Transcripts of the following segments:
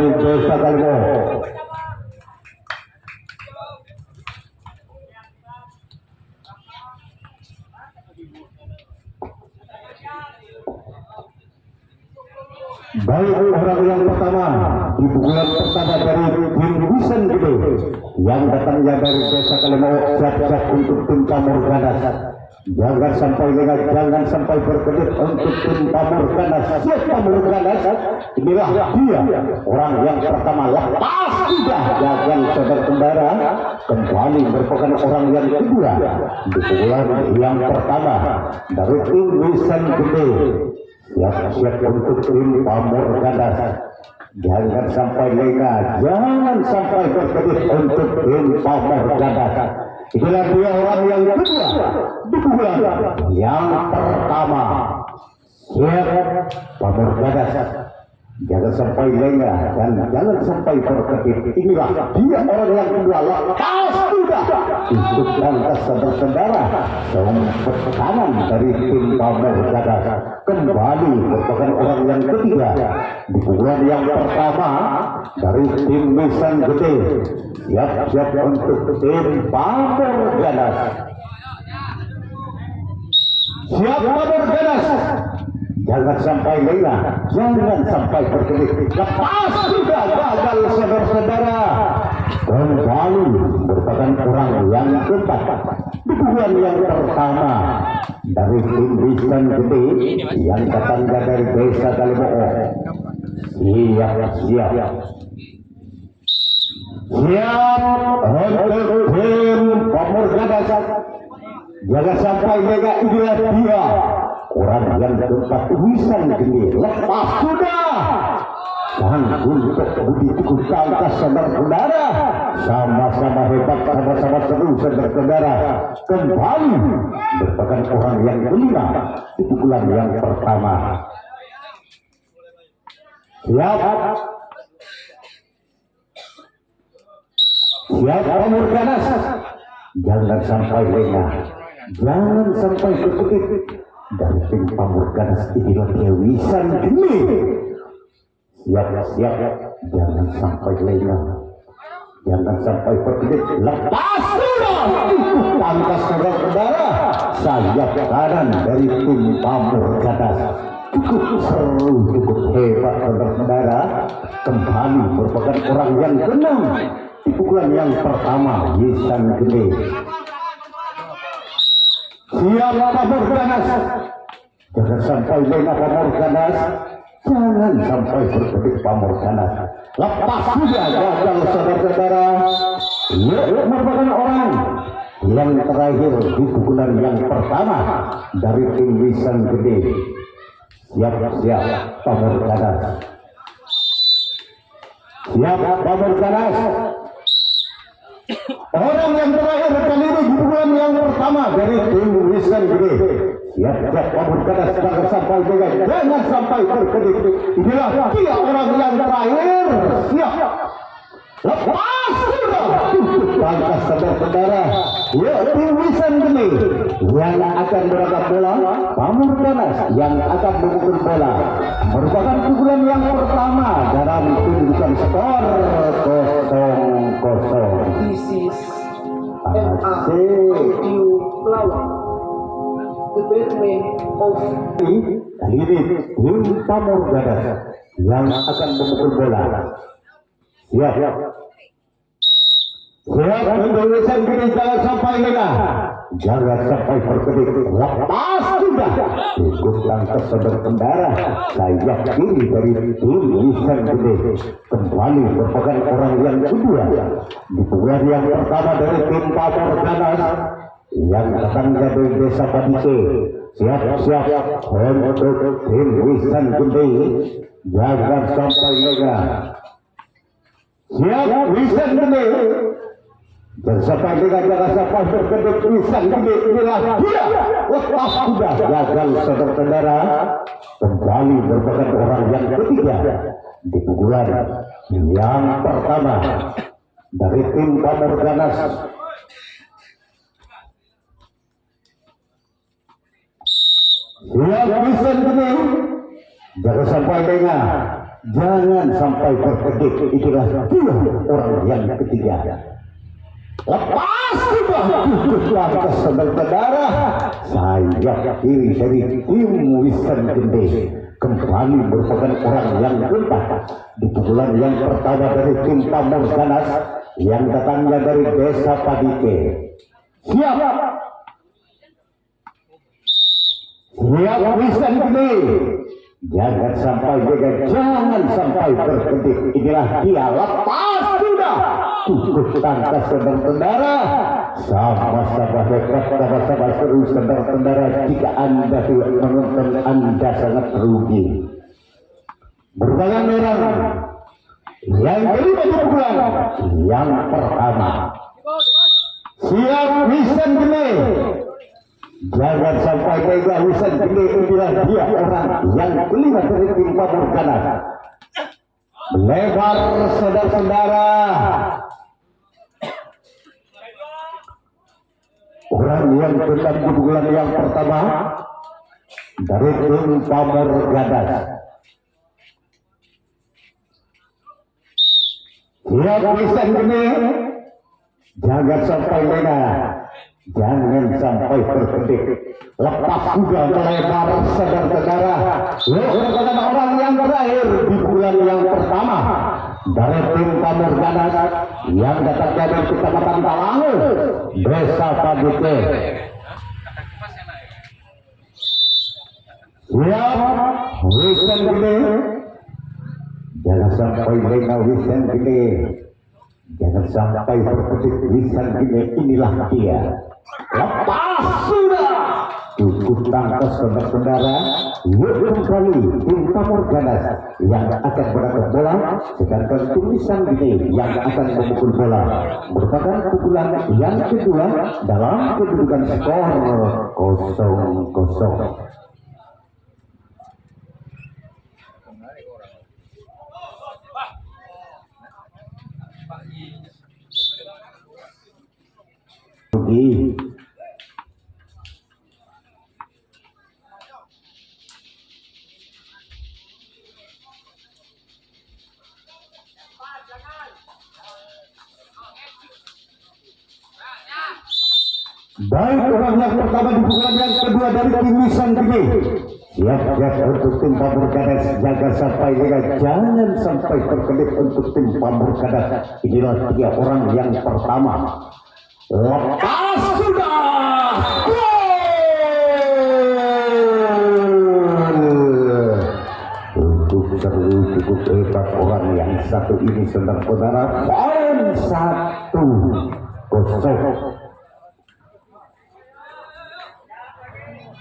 dari Desa Kalimo. Baik, orang yang pertama di pukulan pertama dari tim Wisan Gede yang datangnya dari Desa Kalimo, siap-siap untuk tim Pamor Ganas. Jangan sampai lengah, jangan sampai berkedip untuk tim Pamor Ganas. Siap Pamor Ganas, inilah dia orang yang pertama. Lepas sudah gagal saudara kendara, kembali merupakan orang yang kedua di pukulan yang pertama dari tim Wisan Gede. Siap-siap untuk tim Pamor Ganas. Jangan sampai lengah, jangan sampai berkedip untuk tim Pamor Ganas. Itulah dia orang yang kedua di bulan yang pertama. Siap Pamor Ganas. Jangan sampai lengah dan jangan sampai berkedip. Inilah dia orang yang kedua. Lepas sudah untuk lantas berkendara sompet kanan dari tim Pamor Ganas. Kembali merupakan orang yang ketiga di pukulan yang pertama dari tim Wisan Gede. Siap-siap untuk tim Pamor Ganas. Siap Pamor Ganas. Jangan sampai lengah, jangan sampai berkedip. Lepas sudah gagal saudara-saudara. Kembali merupakan orang yang keempat di pukulan yang pertama dari tim Wisan Gede yang datang dari Desa Kalimo. Siap untuk tim Pamor Ganas. Jangan sampai lengah, inilah dia orang yang keempat Wisan Gede. Lepas sudah tanggung untuk begitu tangkas saudara-saudara. Sama-sama hebat, sama-sama seru saudara-saudara. Kembali merupakan orang yang kelima di pukulan yang pertama. Siap Pamor Ganas. Jangan sampai lengah, jangan sampai berkedip. Dari tim Pamor Ganas inilah dia Wisan Gede. Siap, jangan sampai lengah, jangan sampai berkedip. Lepas sudah tangkas saudara-saudara. Sayap kanan dari tim Pamor Ganas. Cukup seru, cukup hebat saudara-saudara. Kembali merupakan orang yang keenam di pukulan yang pertama Wisan Gede. Siap Pamor Ganas. Jangan sampai lengah Pamor Ganas, jangan sampai berkedip Pamor Ganas. Lepas sudah gagal saudara-saudara. Merupakan orang yang terakhir di pukulan yang pertama dari tim Wisan Gede. Siap Pamor Ganas. Siap Pamor Ganas. Orang yang terakhir kali ini di pukulan yang pertama dari tim Wisan Gede. Siap Pamor Ganas. Jangan sampai lengah, jangan sampai berkedip. Inilah dia orang yang terakhir. Siap. Lepas sudah tangkas saudara-saudara. Tim Wisan Gede yang akan berangkat bola, Pamor Ganas yang akan memukul bola. Merupakan pukulan yang pertama dalam tunjukkan skor 0-0. This is MA Flower, the Batman of kali ini tim Pamor Ganas yang akan memukul bola. Siap untuk Wisan Gede. Jangan sampai lengah, jangan sampai berkedip. Lepas sudah ikut langkah berkendara. Sayap kiri dari tim Wisan Gede. Kembali merupakan orang yang kedua di pukulan yang pertama dari tim Pamor Ganas yang datang dari Desa Padike. Siap untuk tim Wisan Gede. Jangan sampai lengah. Siap Wisan Gede. Dan sampai dengan jangan sampai berkedip Wisan Gede. Inilah dia. Lepas sudah gagal saudara-saudara. Kembali merupakan orang yang ketiga di pukulan yang pertama dari tim Pamor Ganas. Siap Wisan Gede. Jangan sampai lengah, Jangan sampai berkedip, itulah dia orang yang ketiga. Lepas sudah duduklah ke saudara-saudara. Sayap kiri dari tim Wisan Gede kembali merupakan orang yang keempat di pukulan yang pertama dari tim Pamor Ganas yang datangnya dari Desa Padike. Siap Wisan Gede. Jangan sampai berkedip. Inilah dia, lepas sudah. Cukup tangkas saudara-saudara. Sama-sama hebat, sama-sama seru saudara-saudara. Jika Anda tidak menonton, Anda sangat rugi. Berbagai orang yang kelima di pukulan yang pertama. Siap Wisan Gede. Jangan sampai Wisan Gede, inilah dia orang yang kelima dari tim Pamor Ganas. Lebar saudara-saudara. Orang yang tetap di pukulan yang pertama dari tim Pamor Ganas. Siap Wisan Gede. Jangan sampai jangan sampai berkedip. Lepas sudah melebar saudara-saudara. Merupakan orang yang terakhir di bulan yang pertama dari tim Pamor Ganas yang datang dari Kecamatan Talangu, Desa Padike. Siap Wisan Gede. Jangan sampai Wisan Gede. Jangan sampai berkedip Wisan Gede, inilah dia. Lepas sudah. Cukup tangkas saudara-saudara. Yuk kembali tim Pamor Ganas yang akan berangkat bola, sedangkan tim Wisan Gede yang akan memukul bola. Merupakan pukulan yang kedua dalam kedudukan skor 0-0. Baik, orang yang pertama di pukulan yang kedua dari tim Wisan Gede. Siap untuk tim Pamor Ganas. Jaga sampai jangan sampai terkedip untuk tim Pamor Ganas. Inilah dia orang yang pertama. Lepas sudah. Untuk seru cukup hebat orang yang satu ini saudara-saudara. Poin 1-0.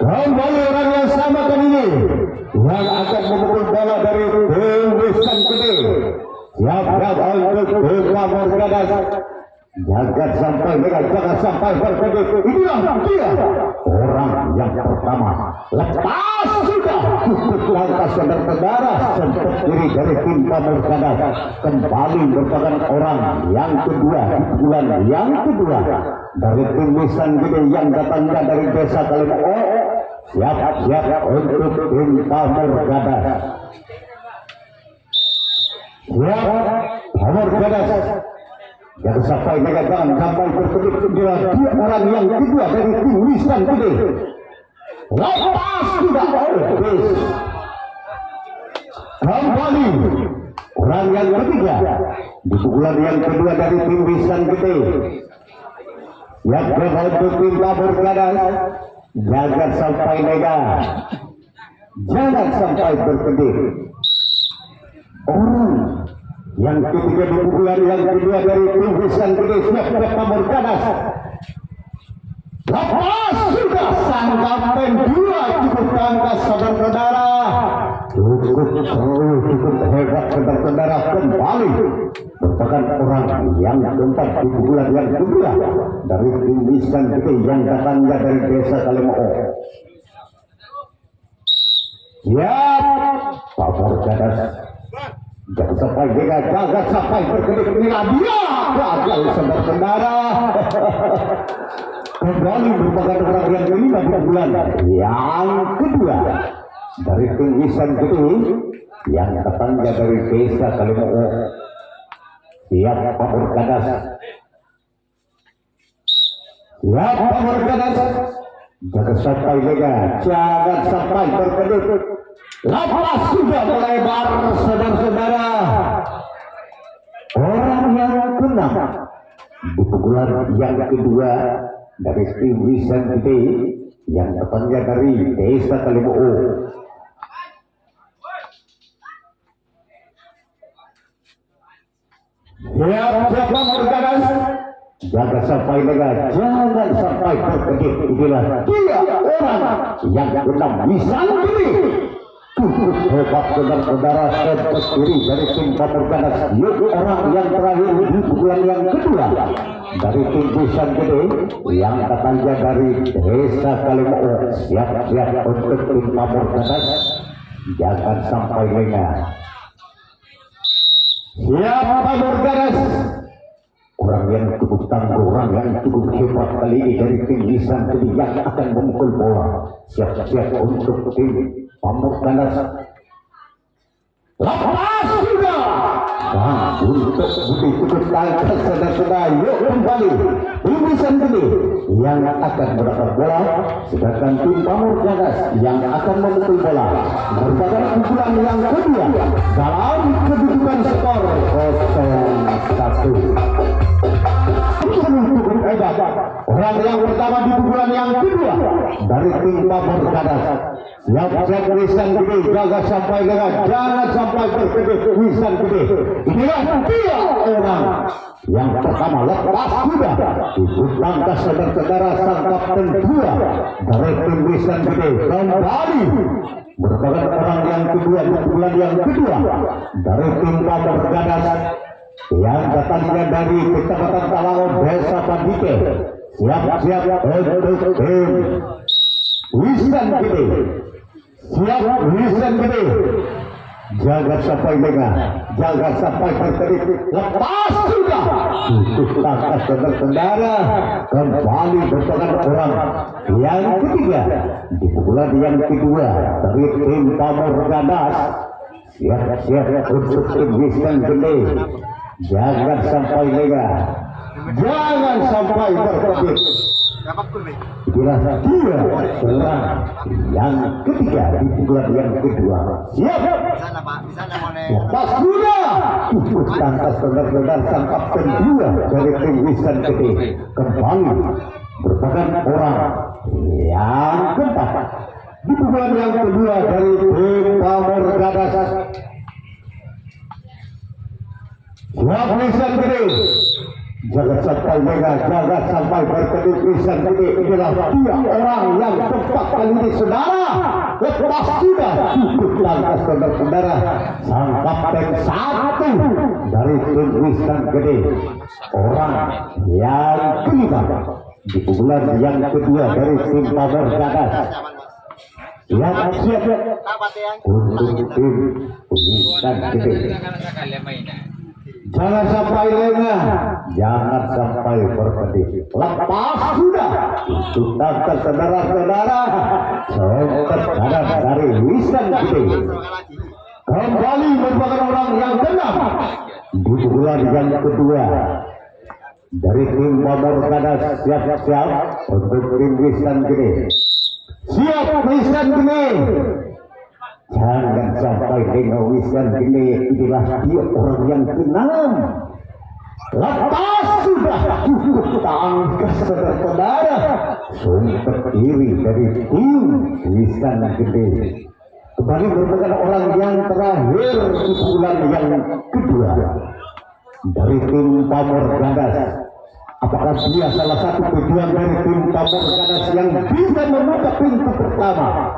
Kembali orang yang sama kali ini yang akan memukul bola dari tim Wisan Gede. Siap untuk tim Pamor Ganas. Jangan sampai berkedip. Inilah dia orang yang pertama. Lepas sudah. Cukup langkah saudara-saudara. Sempat diri dari tim Pamor Ganas. Kembali merupakan orang yang kedua di bulan yang kedua dari tim Wisan Gede yang datangnya dari Desa Kalimao. Siap untuk tim Pamor Ganas. Siap Pamor Ganas. Jangan sampai berkedip. Dia orang yang kedua dari tim Wisan Gede. Lepas sudah. Kembali orang yang ketiga di pukulan yang kedua dari tim Wisan Gede. Yang untuk tim Pamor Ganas. Jangan sampai jangan sampai berkedip. Orang yang ketiga di pukulan yang kedua dari tim Wisan Gede. Siap Pamor Ganas. Lepas sudah sangkapan dua. Cukup tangkas saudara-saudara. Cukup hebat saudara-saudara. Kembali merupakan orang yang keempat di pukulan yang kedua dari tim Wisan Gede yang datangnya dari Desa Kalimao. Siap Pamor Ganas. Jangan sampai berkedip. Inilah dia gagal saudara-saudara. Kembali merupakan orang yang kelima di bulan yang kedua dari tim Wisan Gede yang datangnya dari desa Kalimoo. Siap Pamor Ganas. Siap Pamor Ganas. Jangan sampai lega, jangan sampai berkedip. Lapas sudah melebar, saudara-saudara. Orang yang keenam di pukulan yang kedua dari tim Wisan Gede yang datangnya dari desa Kalimoo. Siap Pamor Ganas. Jangan sampai lega, jangan sampai berkedip. Inilah dia orang yang keenam Wisan Gede. Cukup hebat saudara-saudara, hebat diri dari tim Pamor Ganas. Yuk orang yang terakhir di pukulan yang kedua dari tim Wisan Gede yang datangnya dari desa Kalimoo. Siap-siap untuk tim Pamor Ganas. Jangan sampai lengah. Siap Pamor Ganas. Orang yang cukup tangguh, orang yang cukup hebat kali ini dari tim Wisan Gede yang akan memukul bola. Siap-siap untuk tim Pamor Ganas. Lepas sudah. Dan untuk cukup tangkas saudara-saudara, yuk kembali tim Wisan Gede yang akan mendapat bola, sedangkan tim Pamor Ganas yang akan memukul bola. Merupakan pukulan yang kedua dalam kedudukan skor 0-1. Cukup hebat. Orang yang pertama di pukulan yang kedua dari tim Pamor Ganas. Siap-siap Wisan Gede, jaga sampai lengah, jangan sampai berkedip Wisan Gede. Inilah dia orang yang pertama. Lepas sudah ikut langkah saudara-saudara sang kapten dua dari tim Wisan Gede kembali merupakan orang yang kedua di pukulan yang kedua dari tim Pamor Ganas yang datangnya dari Kecamatan Talangon, Desa Pandike. Siap-siap untuk tim Wisan Gede. Siap Wisan Gede. Jangan sampai lengah, jangan sampai berkedip. Lepas sudah. Cukup langkah saudara-saudara. Kembali merupakan orang yang ketiga di pukulan yang kedua dari tim Pamor Ganas. Siap-siap untuk tim Wisan Gede. Jangan sampai lengah, jangan sampai berkedip. Itulah dia orang yang ketiga di pukulan yang kedua. Siap. Lepas sudah. Cukup tangkas saudara-saudara sang kapten dua dari tim Wisan Gede kembali merupakan orang yang keempat di pukulan yang kedua dari tim Pamor Ganas. Siap Wisan Gede. Jangan sampai lengah, jangan sampai berkedip Wisan Gede. Inilah dia orang yang keempat kali ini saudara. Lepas sudah. Cukup langkah saudara-saudara sang kapten satu dari tim Wisan Gede. Orang yang kelima di pukulan yang kedua dari tim Pamor Ganas. Siap-siap untuk tim Wisan Gede. Jangan sampai lengah, jangan sampai berkedip. Lepas sudah. Untuk tangkap saudara-saudara sempat kanan dari Wisan Gede. Kembali merupakan orang yang keenam di pukulan yang kedua dari tim Pamor Ganas. Siap-siap untuk tim Wisan Gede. Siap Wisan Gede. Jangan sampai dengan Wisan Gede. Inilah dia orang yang keenam. Lepas sudah. Cukup tangkas saudara-saudara sempat diri dari tim Wisan Gede. Kembali merupakan orang yang terakhir di pukulan yang kedua dari tim Pamor Ganas. Apakah dia salah satu tujuan dari tim Pamor Ganas yang bisa membuka pintu pertama?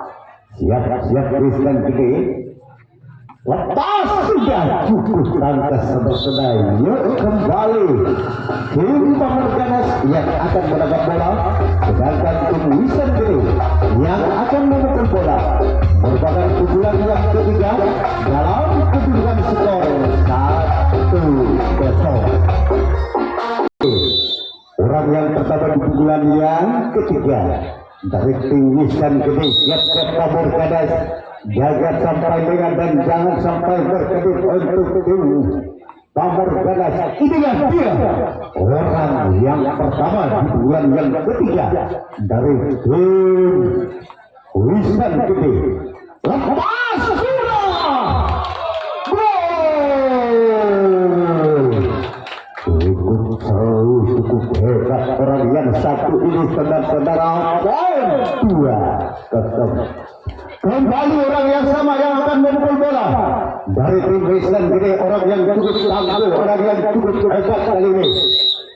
Siap-siap Wisan Gede. Lepas sudah. Cukup tangkas saudara-saudara. Yuk kembali tim Pamor Ganas yang akan mendapat bola, sedangkan tim Wisan Gede yang akan memukul bola. Merupakan pukulan yang ketiga dalam kedudukan skor 1-0. Orang yang pertama di pukulan yang ketiga dari tim Wisan Gede. Siap-siap Pamor Ganas. jaga sampai dengan dan jangan sampai berkedip untuk tim Pamorganas. Inilah dia orang yang pertama di bulan yang ketiga dari tim Wisan Gede. Lepas sudah cukup hebat orang yang satu ini, saudara-saudara. Poin 2-0. Kembali orang yang sama yang akan memukul bola dari tim Wisan Gede, orang yang cukup tangguh, orang yang cukup hebat kali ini.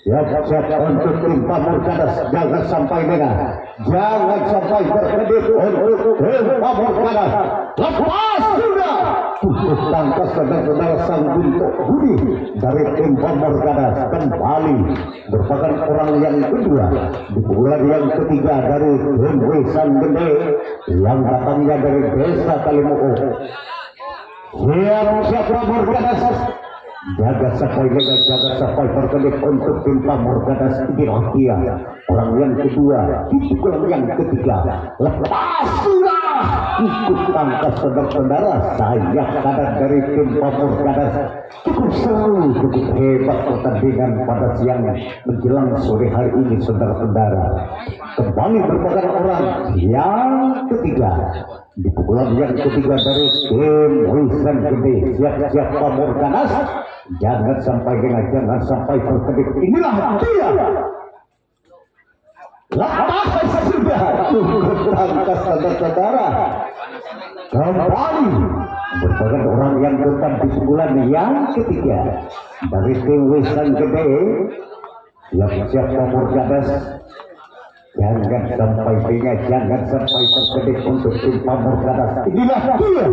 Siap untuk tim Pamorganas, jangan sampai berkedip untuk tim Pamorganas. Lepas sudah cukup tangkas saudara sang Guntur Budi dari tim Pamorganas kembali merupakan orang yang kedua di bulan yang ketiga dari tim Wisan Gede yang datangnya dari desa Kalimu'u. Siap Pamorganas, jaga sampai berkedip untuk tim Pamorganas. Inilah dia orang yang kedua di bulan yang ketiga. Lepas sudah ikut tangkas saudara-saudara, saya kanan dari tim Pamorganas. Cukup seru, cukup hebat pertandingan pada siang menjelang sore hari ini saudara-saudara. Kembali merupakan orang yang ketiga di pukulan yang ketiga dari tim Wisan Gede. Siap Pamorganas, jangan sampai berkedip. Inilah dia. Lepas sudah cukup tangkas saudara-saudara. Kembali merupakan orang yang keempat di pukulan yang ketiga dari tim Wisan Gede. Siap Pamorganas, jangan sampai berkedip untuk tim Pamorganas. Inilah dia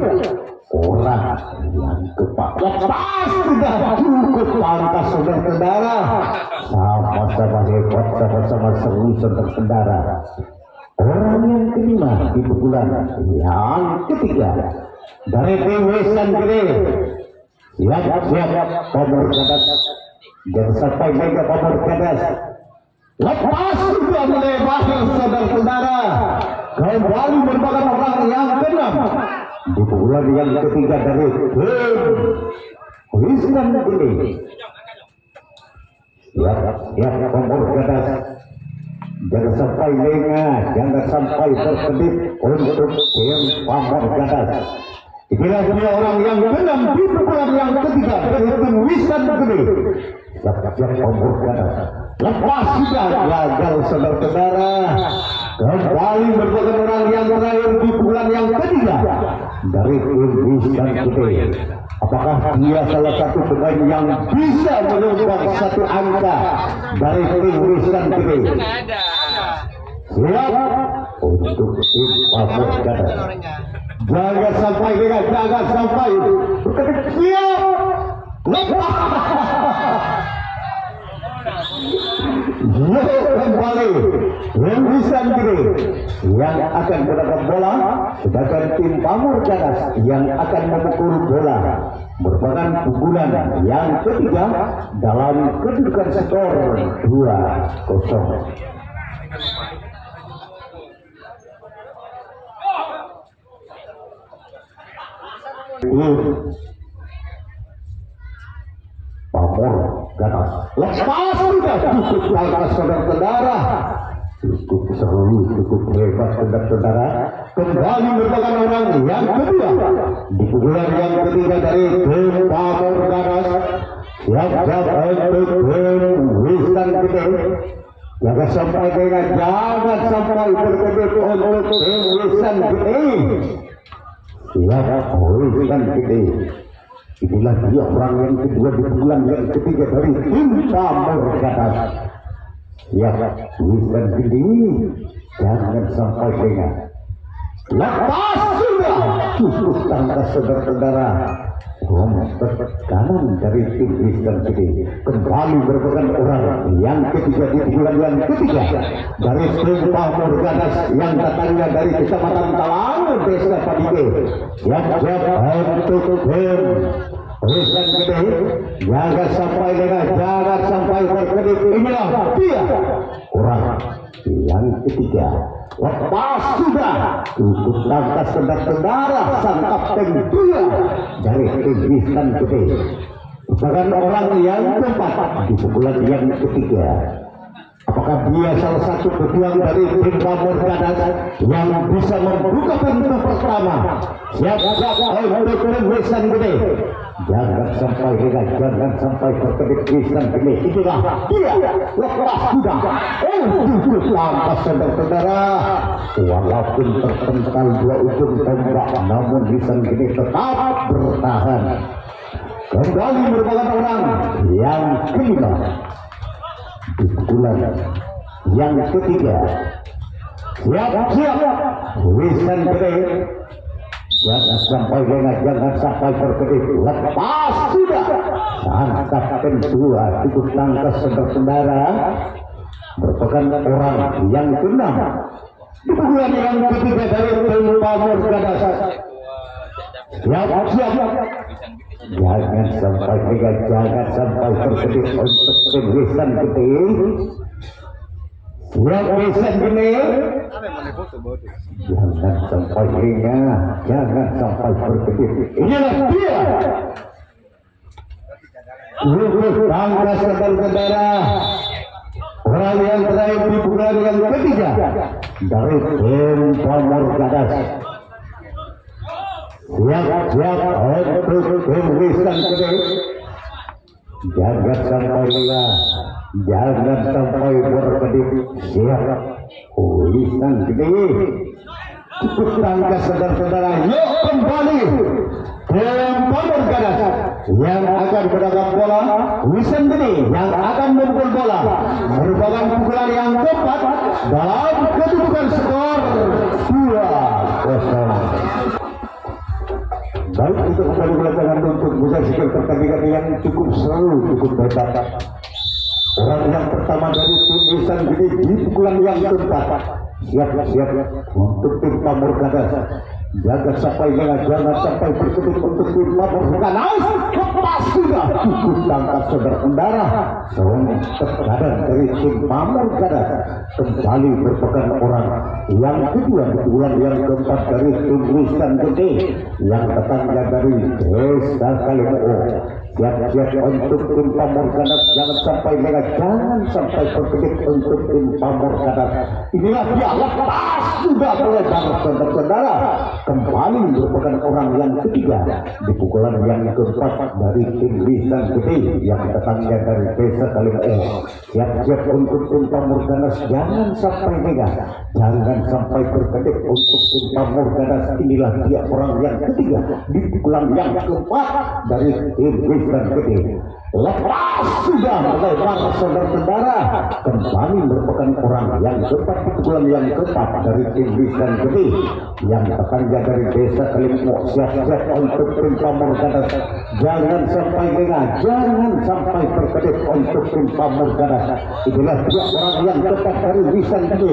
orang yang keempat. Lepas sudah cukup tangkas saudara-saudara. Sama-sama hebat, sama-sama seru saudara-saudara. Orang yang kelima di pukulan yang ketiga dari tim Wisan Gede. Siap Pamorganas, jangan sampai Pamorganas. Lepas sudah melebar saudara-saudara. Kembali merupakan orang yang keenam di pukulan yang ketiga dari tim Wisan Gede. Siap Pamorganas, jangan sampai lengah, jangan sampai berkedip untuk tim Pamorganas. Inilah dia orang yang keenam di pukulan yang ketiga dari tim Wisan Gede. Siap Pamorganas. Lepas sudah gagal saudara-saudara. Kembali merupakan orang yang terakhir di bulan yang ketiga dari tim Wisan Gede. Apakah dia salah satu pemain yang bisa menyumbang satu angka dari tim Wisan Gede? Siap untuk tim Pamorganas. Jangan sampai siap. Lepas. Kembali tim Wisan Gede yang akan mendapat bola, sedangkan tim Pamorganas yang akan memukul bola. Merupakan pukulan yang ketiga dalam kedudukan skor 2-0. Pamorganas. Lepas sudah cukup tangkas saudara-saudara. Cukup seru, cukup hebat saudara-saudara. Kembali merupakan orang yang kedua di pukulan yang ketiga dari tim Pamorganas. Siap untuk tim Wisan Gede. Jangan sampai berkedip untuk tim Wisan Gede. Siap Wisan Gede. Inilah dia orang yang kedua di bulan yang ketiga dari tim Pamorganas. Siap Wisan Gede, jangan sampai lengah. Lepas sudah cukup tangkas saudara-saudara. Romper kanan dari tim Wisan Gede. Kembali merupakan orang yang ketiga di bulan yang ketiga dari tim Pamorganas yang datangnya dari Kecamatan Talang, Desa Padige. Siap untuk tim Wisan Gede. Jangan sampai lengah, jangan sampai berkedip. Inilah dia orang yang ketiga Lepas sudah ikut langkah saudara-saudara sang kapten dia dari tim Wisan Gede. Bukan orang yang keempat di pukulan yang ketiga. Apakah dia salah satu pejuang dari tim Pamorganas yang bisa membuka pintu pertama? Siap-siap oleh tim Wisan Gede. Jangan sampai gagal, jangan sampai terkedip Wisan Gede. Itulah dia, lepas sudah. Cukup langkah saudara-saudara. Walaupun terpental dua ujung tombak, namun Wisan Gede tetap bertahan. Kembali merupakan orang yang kelima di pukulan yang ketiga. Siap-siap Wisan Gede. Jangan sampai lengah, jangan sampai terkedip. Lepas sudah. Sang kapten dua ikut langkah saudara-saudara merupakan orang yang keenam di pukulan yang ketiga dari tim Pamorganas. Siap-siap. Jangan sampai lengah, jangan sampai terkedip untuk tim Wisan Gede. Siap Wisan Gede. Jangan sampai lengah, jangan sampai terkedip. Inilah dia. Langkah saudara-saudara. Orang yang terakhir di pukulan yang ketiga dari tim Pamorganas. Siap-siap untuk tim Wisan Gede. Jangan sampai lengah, jangan sampai berkedip. Siap Wisan Gede. Ikut langkah saudara-saudara. Yuk kembali tim Pamorganas yang akan mendapat bola. Wisan Gede yang akan memukul bola. Merupakan pukulan yang keempat dalam kedudukan skor 2-0. Baik, untuk kembali ke lapangan untuk menyaksikan pertandingan yang cukup seru, cukup hebat. Orang yang pertama dari tim Wisan Gede di pukulan yang keempat. Siap-siap untuk tim Pamorganas. Jangan sampai lengah, jangan sampai berkedip untuk tim Pamorganas. Lepas sudah cukup langkah saudara-saudara. Seorang terkadang dari tim Pamorganas kembali merupakan orang yang kedua di bulan yang keempat dari tim Wisan Gede yang datangnya dari Desa Kalimoo. Siap-siap untuk tim Pamorganas. Jangan sampai lengah, jangan sampai berkedip untuk tim Pamorganas. Inilah dia, lepas sudah melebar saudara-saudara. Kembali merupakan orang yang ketiga di pukulan yang keempat dari tim Wisan Gede yang datangnya dari Desa Kalimoo. Siap-siap untuk tim Pamorganas. Jangan sampai lengah, jangan sampai berkedip untuk tim Pamorganas. Inilah dia orang yang ketiga di pukulan yang keempat dari tim Wisan Gede. Lepas sudah melebar saudara-saudara. Kembali merupakan orang yang keempat di pukulan yang keempat dari tim Wisan Gede yang datangnya dari Desa Kalimoo. Siap-siap untuk tim Pamorganas. Jangan sampai lengah, jangan sampai berkedip untuk tim Pamorganas. Itulah dia orang yang keempat dari Wisan Gede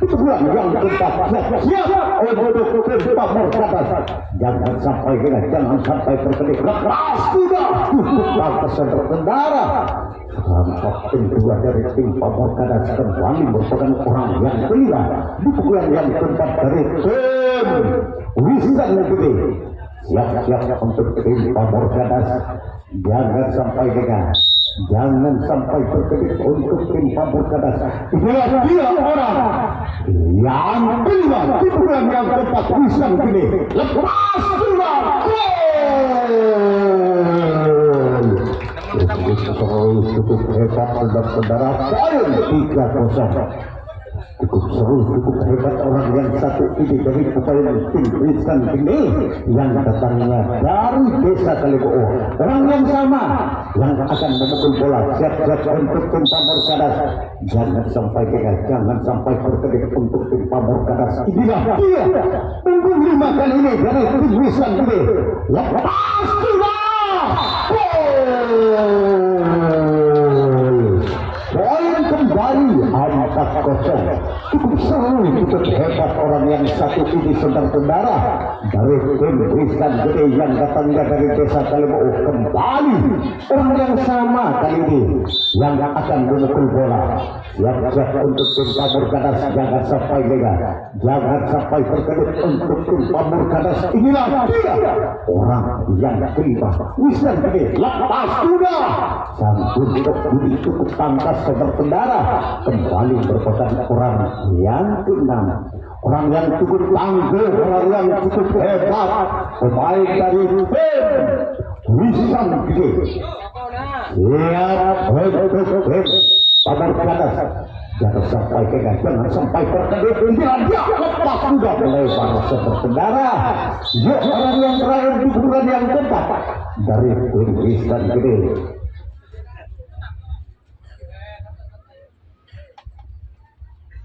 di pukulan yang keempat. Siap-siap untuk tim Pamorganas. Jangan sampai lengah, jangan sampai berkedip. Lepas sudah cukup langkah saudara-saudara. Kapten dua dari tim Pamorganas kembali merupakan orang yang kelima di pukulan yang keempat dari tim Wisan Gede. Siap-siap untuk tim Pamorganas. Jangan sampai lengah, jangan sampai berkedip untuk tim Pamorganas. Itulah dia orang yang kelima di pukulan yang keempat Wisan Gede. Lepas sudah cukup hebat saudara-saudara. Poin 3-0. Cukup seru, cukup hebat orang yang satu ini dari pemain tim Wisan Gede yang datangnya dari Desa Kalimoo. Orang yang sama yang akan memukul bola. Siap-siap untuk tim Pamorganas. Jangan sampai gagal, jangan sampai berkedip untuk tim Pamorganas. Inilah dia punggung 5 kali ini dari tim Wisan Gede. Lepas sudah. Poin kembali 4-0. Cukup seru, cukup hebat orang yang satu ini saudara-saudara. dari tim Wisan Gede yang datangnya dari desa Kalimau. Kembali orang yang sama kali ini yang akan memukul bola. Siap-siap untuk tim Pamorganas, jangan sampai lengah, jangan sampai terkedip untuk tim Pamorganas. Inilah dia orang yang terima. Wisan Gede lepas sudah sang untuk budi cukup tangkas berkendara kembali merupakan orang yang keenam, orang yang cukup tangguh, orang yang cukup hebat, pemain dari tim Wisan Gede. Siap untuk tim Pamorganas, jangan sampai kena, jangan sampai terkedip. Dia lepas sudah melebar berkendara. Yuk orang yang terakhir di bulan yang keempat dari tim Wisan Gede.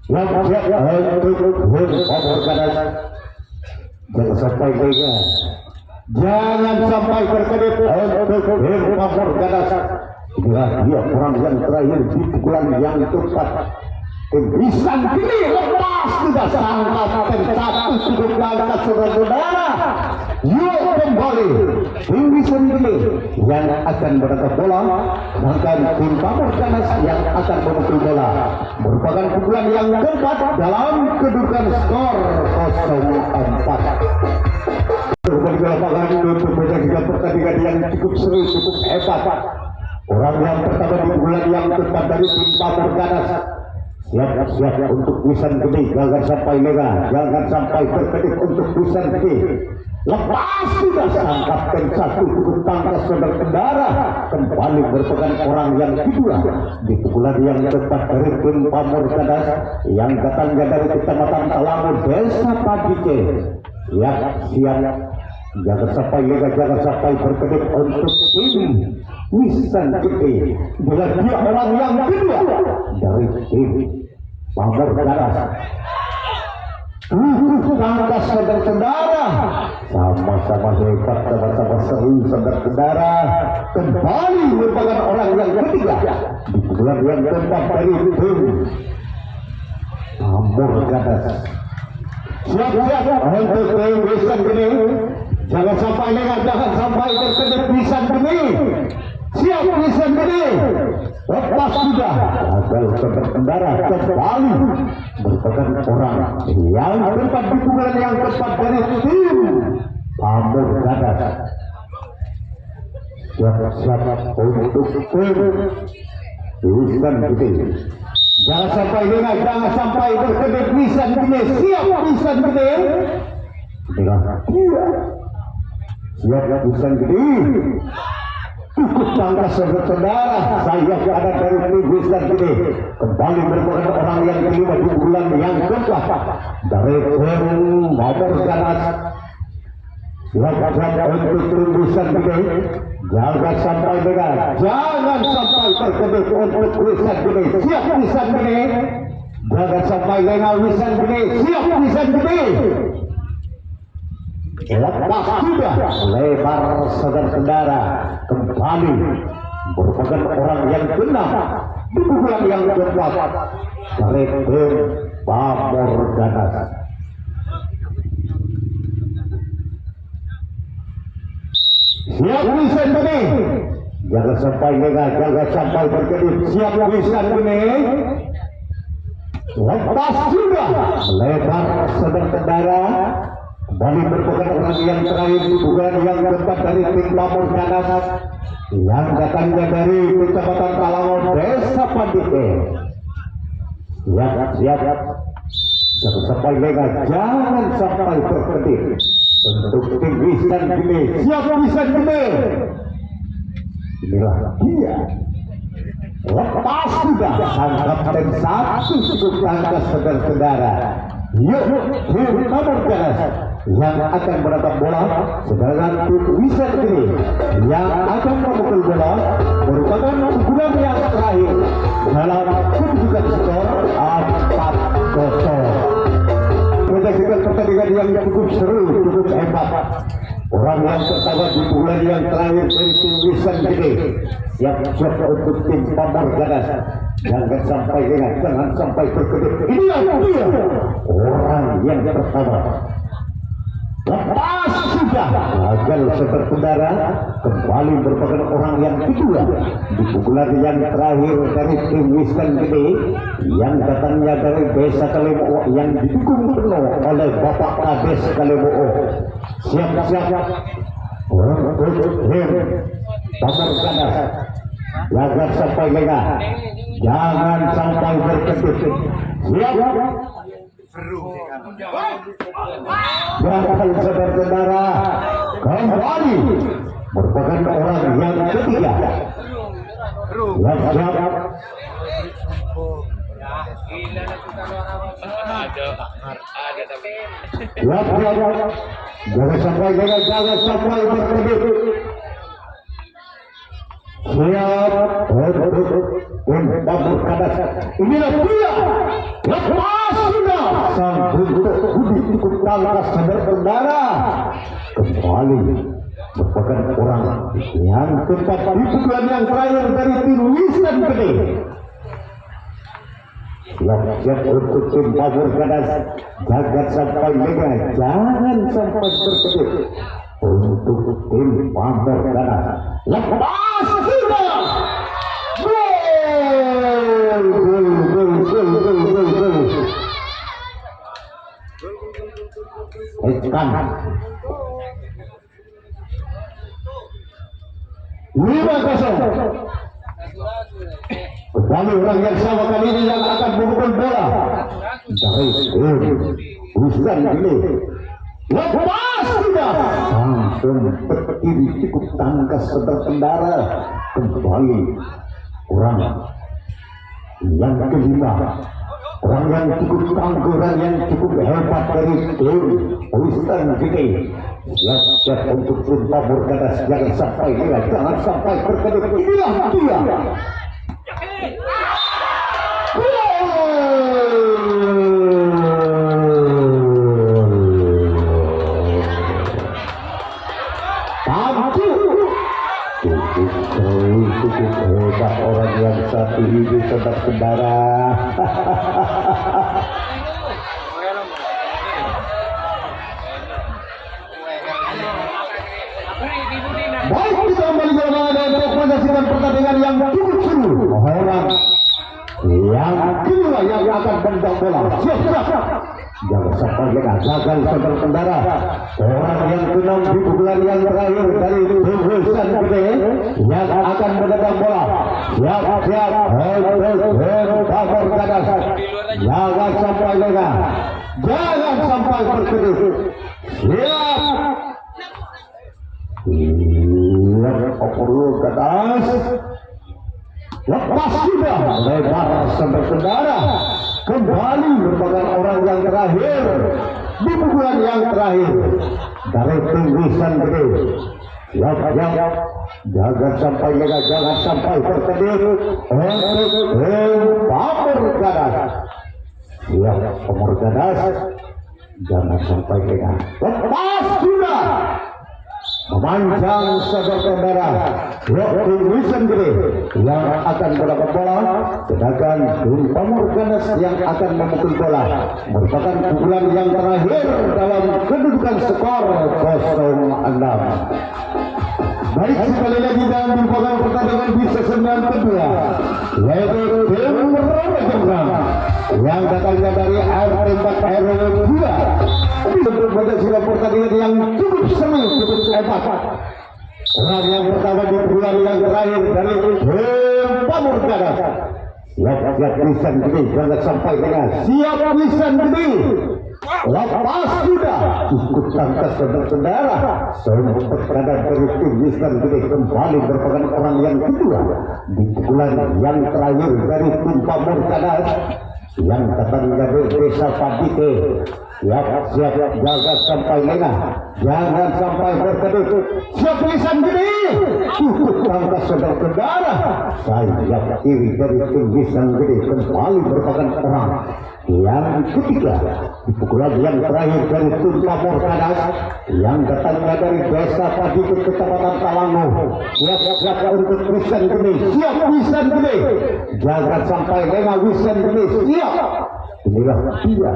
Yang siap untuk Pamorganas, jangan sampai lengah, jangan sampai terkedip untuk Pamorganas. Inilah dia orang yang terakhir di pukulan yang tepat. Wisan Gede lepas sudah sangat satu cukup langkah saudara-saudara. Yuk kembali tim Wisan Gede yang akan menangkap bola, sedangkan tim Pamorganas yang akan memukul bola. Merupakan pukulan yang keempat dalam kedudukan skor 0-4. Kembali ke lapangan untuk menyaksikan pertandingan yang cukup seru, cukup hebat. Orang yang pertama di bulan yang keempat dari tim Pamorganas. Siap-siap untuk Wisan Gede, jangan sampai lengah, jangan sampai terkedip untuk Wisan Gede. Lepas sudah sang kapten satu cukup tangkas berkendara kembali merupakan orang yang kedua di pukulan yang keempat dari tim Pamorganas yang datangnya dari Kecamatan Talango, Desa Padike. Siap, jangan sampai lengah, jangan sampai terkedip untuk tim Wisan Gede. Bila dia orang yang kedua dari tim Pamorganas. Tangkas saudara-saudara, sama-sama hebat, sama-sama seru saudara-saudara. Kembali merupakan orang yang ketiga di pukulan yang keempat dari tim Pamorganas. Siap-siap untuk tim Wisan Gede, jangan sampai lengah, jangan sampai terkedip Wisan Gede. Siap Wisan Gede, lepas sudah gagal berkendara kembali merupakan orang yang keempat di pukulan yang keempat dari tim Pamorganas. Siap-siap untuk tim Wisan Gede, jangan sampai lengah, jangan sampai terkedip Wisan Gede. Siap Wisan Gede, siap Wisan Gede. Cukup tangkas saudara, saya ada dari tim Wisan Gede kembali merupakan orang yang kelima di bulan yang keempat dari tim Pamorganas. Siap-siap untuk tim Wisan Gede, jangan sampai lengah, jangan sampai terkedip untuk Wisan Gede. Siap Wisan Gede, jangan sampai lengah Wisan Gede. Siap Wisan Gede, lepas sudah lebar saudara-saudara kembali merupakan orang yang keenam di pukulan yang keempat dari tim Pamorganas. Siap Wisan Gede, jangan sampai lengah, jangan sampai terkedip. Siap Wisan Gede, lepas sudah lebar saudara-saudara kembali merupakan orang yang terakhir di pukulan yang keempat dari tim Pamorganas yang datangnya dari Kecamatan Talango, Desa Padike. Siap, jangan sampai lengah, jangan sampai terkedip untuk tim Wisan Gede. Siap Wisan Gede, inilah dia lepas sudah sang kapten satu cukup tangkas saudara-saudara. Yuk tim Pamorganas yang akan menangkap bola, sedangkan tim Wisan Gede yang akan memukul bola merupakan pukulan yang terakhir dalam kedudukan skor 4-0. Menyaksikan pertandingan yang cukup seru, cukup hebat. Orang yang pertama di bulan yang terakhir dari tim Wisan Gede, siap-siap untuk tim Pamorganas. Jangan sampai lengah, jangan sampai terkedip. Inilah dia orang yang pertama Lepas sudah. Gagal berkendara kembali merupakan orang yang kedua di pukulan yang terakhir dari tim Wiskan Gede yang datangnya dari Desa Kalebo yang didukung penuh oleh Bapak Kades Kalebo. Siap-siap untuk Pamor Ganas. Jaga sampai lengah, jangan sampai berkedip. Siap. Jangan saudara-saudara kembali merupakan orang yang ketiga. Siap. Jangan sampai berkedip. Siap untuk Pamor Ganas. Inilah dia. Lepas sudah sang bentuk budi cukup tangkas sadar berdarah kembali merupakan orang yang tetap di pukulan yang terakhir dari tim Wiskan Gede. Siap untuk tim Pamor Ganas. Jangan sampai lengah, jangan sampai berkedip untuk tim Pamor Ganas. Lepas sudah. Gol. Ikan 5-0. Kembali orang yang sama kali ini yang akan memukul bola dari Wiskan Gede. Lepas sudah langsung berdiri cukup tangkas berkendara kembali orang yang kelima, orang yang cukup tangguh, orang yang cukup hebat dari tim Wiskan Gede. Siap untuk tim Pamor Ganas. Jangan sampai lengah, jangan sampai berkedip. Inilah dia. Cukup hebat orang yang satu ini sedang kendara. Baik, kita kembali untuk menyaksikan pertandingan yang cukup seru. Orang yang kedua yang akan mendang bola. Siap. Jangan sampai lengah, gagal sedang kendara. Orang yang keenam di pukulan yang terakhir dari tim Wiskan Gede yang akan menendang bola. Siap untuk Pamor Ganas. Jangan sampai lengah, jangan sampai berkedip. Siap. Pamor Ganas. Lepas sudah lebar berkendara kembali merupakan orang yang terakhir di pukulan yang terakhir dari tim Wiskan Gede. Siap. Jangan sampai lengah, jangan sampai berkedip untuk Pamor Ganas. Siap Pamor Ganas. Jangan sampai lengah. Lepas sudah memanjang saudara-saudara tim Wiskan Gede yang akan mendapat bola, sedangkan tim Pamor Ganas yang akan memukul bola. Merupakan pukulan yang terakhir dalam kedudukan skor 0-6. Baik, sekali lagi dalam merupakan pertandingan di season yang kedua, yaitu tim Rojong yang datangnya dari RT4 RW2 untuk menyaksikan pertandingan yang cukup seru, cukup hebat. Orang yang pertama di bulan yang terakhir dari tim Pamor Ganas. Siap Wiskan Gede, jangan sampai lengah. Siap Wiskan Gede. Lepas sudah ikut tangkas berkendara. Sempat kadang dari tim Wiskan Gede kembali merupakan orang yang kedua di pukulan yang terakhir dari tim Pamor Ganas yang datang dari Desa Padike. Siap, jaga sampai lengah, jangan sampai berkedip. Siap Wiskan Gede, ikut tangkas berkendara. Sayap kiri dari tim Wiskan Gede kembali merupakan orang yang ketiga di pukulan yang terakhir dari tim Pamor Ganas yang datangnya dari Desa Padike Kecamatan Talango. Siap untuk Wiskan Gede. Siap Wiskan Gede, jangan sampai lengah Wiskan Gede. Siap. Inilah dia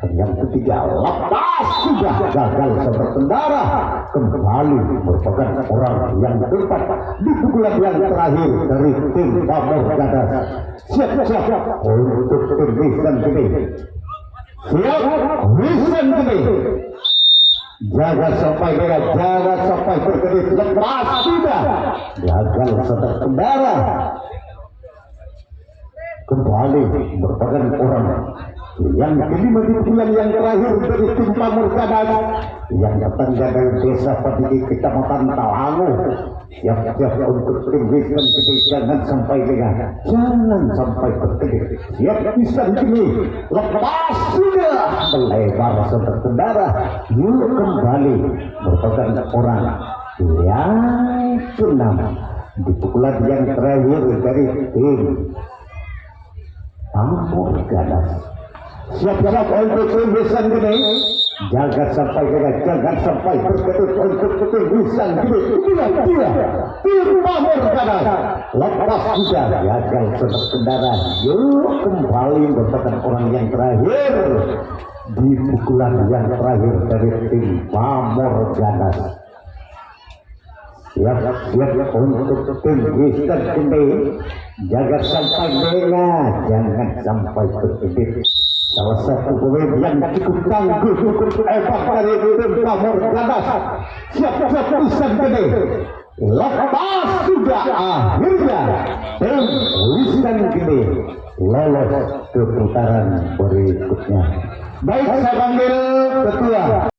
Yang ketiga, lepas sudah gagal berkendara, kembali merupakan orang yang tepat di pukulan yang terakhir dari tim Pamor Ganas. Siap-siap untuk tim Wisan Gede. Siap, Wisan Gede. Jaga sampai gagal, jaga sampai berkedip, lepas sudah gagal berkendara, kembali merupakan orang yang kelima di bulan yang terakhir dari tim Pamor Ganas yang datang dari desa Padiki Kecamatan Talango. Siap-siap untuk tim Wisan Gede, jangan sampai lengah, jangan sampai berkedip. Siap Wisan Gede, lepas sudah melebar terkendara, yuk kembali merupakan orang yang keenam di pukulan yang terakhir dari tim Pamor Ganas. Siap-siap untuk tim Wisan Gede, jangan sampai gagal, jangan sampai berkedip untuk tim Wisan Gede. Dia tim Pamor Ganas lepas sudah gagal terkendara, yuk kembali merupakan orang yang terakhir di pukulan yang terakhir dari tim Pamor Ganas. Siap-siap untuk tim Wisan Gede, jangan sampai lengah, jangan sampai berkedip. Salah satu pemain yang cukup tangguh, cukup hebat dari tim Pamor Ganas. Siap-siap Wisan Gede, lepas sudah akhirnya tim Wisan Gede lolos ke putaran berikutnya. Baik, saya panggil ketua.